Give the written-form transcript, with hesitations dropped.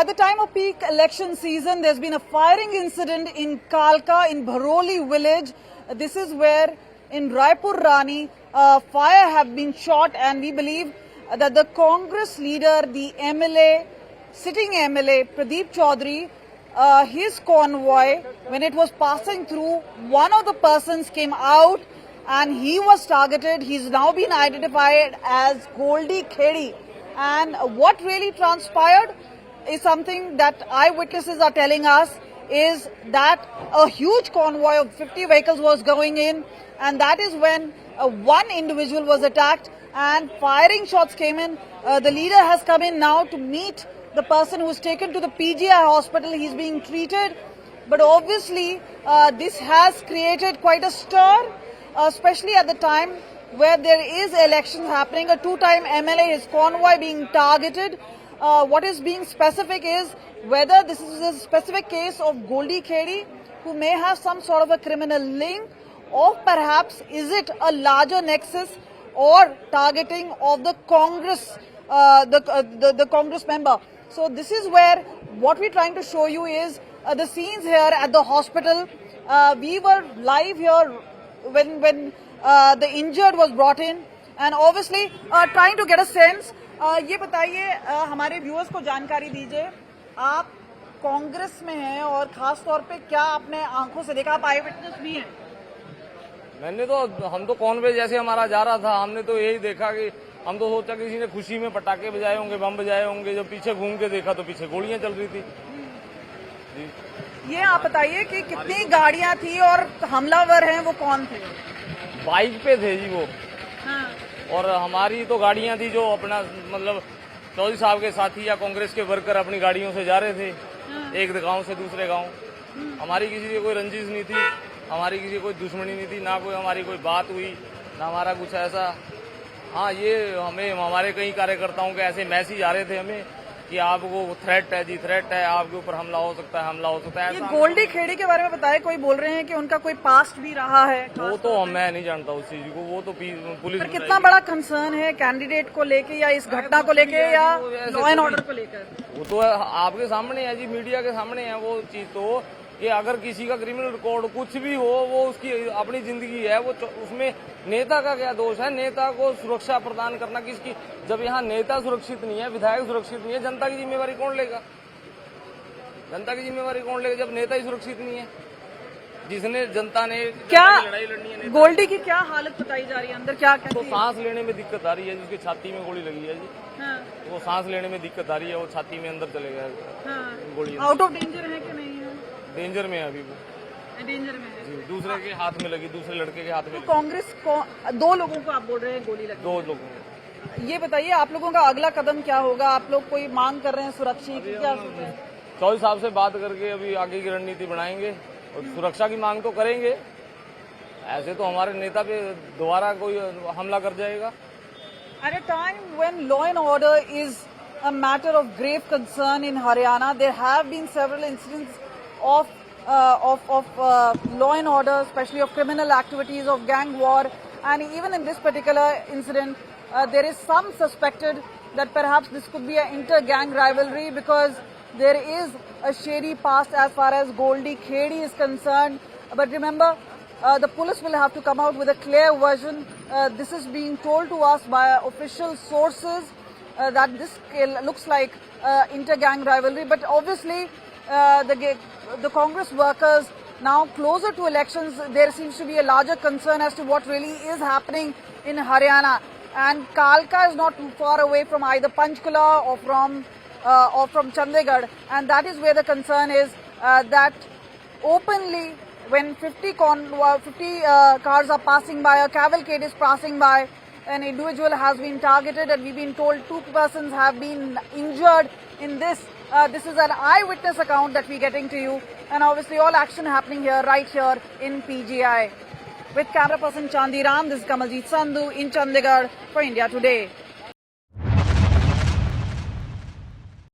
At the time of peak election season, there's been a firing incident in Kalka, in Bharoli village. This is where in Raipur Rani, fire have been shot, and we believe that the Congress leader, the MLA, sitting MLA, Pradeep Chaudhary, his convoy, when it was passing through, one of the persons came out and he was targeted. He's now been identified as Goldie Khedi. And what really transpired is something that eyewitnesses are telling us, is that a huge convoy of 50 vehicles was going in, and that is when one individual was attacked and firing shots came in. The leader has come in now to meet the person who was taken to the PGI hospital. He's being treated, but obviously this has created quite a stir, especially at the time where there is elections happening. A two-time MLA, his convoy being targeted. What is being specific is whether this is a specific case of Goldie Khedi, who may have some sort of a criminal link, or perhaps is it a larger nexus or targeting of the Congress, the Congress member. So this is where what we're trying to show you is the scenes here at the hospital. We were live here when the injured was brought in, and obviously trying to get a sense. ये बताइए, हमारे viewers को जानकारी दीजिए, आप कांग्रेस में हैं और खास तौर पे क्या आपने आंखों से देखा? आप आई विटनेस भी हैं? हम तो कॉन्वे जैसे हमारा जा रहा था, हमने तो यही देखा कि हम तो सोचा किसी ने खुशी में पटाखे बजाए होंगे, बम बजाए होंगे। जब पीछे घूम के देखा तो पीछे गोलियां चल रही थी। ये आप बताइए कि कितनी गाड़ियां थी और हमलावर हैं वो कौन थे? बाइक पे थे जी वो। हाँ। और हमारी तो गाड़ियां थी जो अपना मतलब चौधरी साहब के साथी या कांग्रेस के वर्कर अपनी गाड़ियों से जा रहे थे। हाँ। एक गांव से दूसरे गांव। हमारी किसी की कोई रंजिश नहीं थी, हमारी किसी कोई दुश्मनी नहीं थी, ना कोई हमारी कोई बात हुई, ना हमारा कुछ ऐसा। हाँ, ये हमें हमारे कई कार्यकर्ताओं के ऐसे मैसेज आ रहे थे हमें कि आपको थ्रेट है जी, थ्रेट है, आपके ऊपर हमला हो सकता है, हमला हो सकता है। ये गोल्डी खेड़ी के बारे में बताए, कोई बोल रहे हैं कि उनका कोई पास्ट भी रहा है। वो तो मैं नहीं जानता उस चीज को, वो तो पुलिस। कितना बड़ा कंसर्न है कैंडिडेट को लेके या इस घटना को लेके या लॉ एंड ऑर्डर को लेकर? वो तो आपके सामने है जी, मीडिया के सामने है वो चीज। तो कि अगर किसी का क्रिमिनल रिकॉर्ड कुछ भी हो, वो उसकी अपनी जिंदगी है, वो उसमें नेता का क्या दोष है? नेता को सुरक्षा प्रदान करना किसकी? जब यहाँ नेता सुरक्षित नहीं है, विधायक सुरक्षित नहीं है, जनता की जिम्मेवारी कौन लेगा? जनता की जिम्मेवारी कौन लेगा जब नेता ही सुरक्षित नहीं है? जिसने जनता ने क्या लड़ाई लड़नी है। गोल्डी की क्या हालत बताई जा रही है अंदर? क्या तो सांस लेने में दिक्कत आ रही है, जिसकी छाती में गोली लगी है जी। हाँ। वो सांस लेने में दिक्कत आ रही है, वो छाती में अंदर चले गया। हाँ। गोली आउट ऑफ डेंजर है कि नहीं है? डेंजर में है अभी वो। डेंजर में है जी, दूसरे के हाथ में लगी, दूसरे लड़के के हाथ में। तो कांग्रेस को दो लोगों को आप बोल रहे हैं गोली लगी? दो लोगों को। ये बताइए, आप लोगों का अगला कदम क्या होगा? आप लोग कोई मांग कर रहे हैं सुरक्षित? क्या चौधरी साहब से बात करके अभी आगे की रणनीति बनाएंगे और सुरक्षा की मांग तो करेंगे। ऐसे तो हमारे नेता पे दोबारा कोई हमला कर जाएगा। At a time when law and order is a matter of grave concern in Haryana, there have been several incidents of law and order, especially of criminal activities, of gang war, and even in this particular incident, there is some suspected that perhaps this could be an inter-gang rivalry, because there is a shady past as far as Goldie Khedi is concerned. But remember, the police will have to come out with a clear version. This is being told to us by official sources that this looks like inter-gang rivalry. But obviously, the Congress workers, now closer to elections, there seems to be a larger concern as to what really is happening in Haryana. And Kalka is not far away from either Panchkula or from Chandigarh, and that is where the concern is, that openly when 50 cars are passing by, a cavalcade is passing by, an individual has been targeted, and we've been told 2 persons have been injured in this. This is an eyewitness account that we're getting to you, and obviously all action happening here, right here in PGI. With camera person Chandiram, this is Kamaljeet Sandhu in Chandigarh for India Today.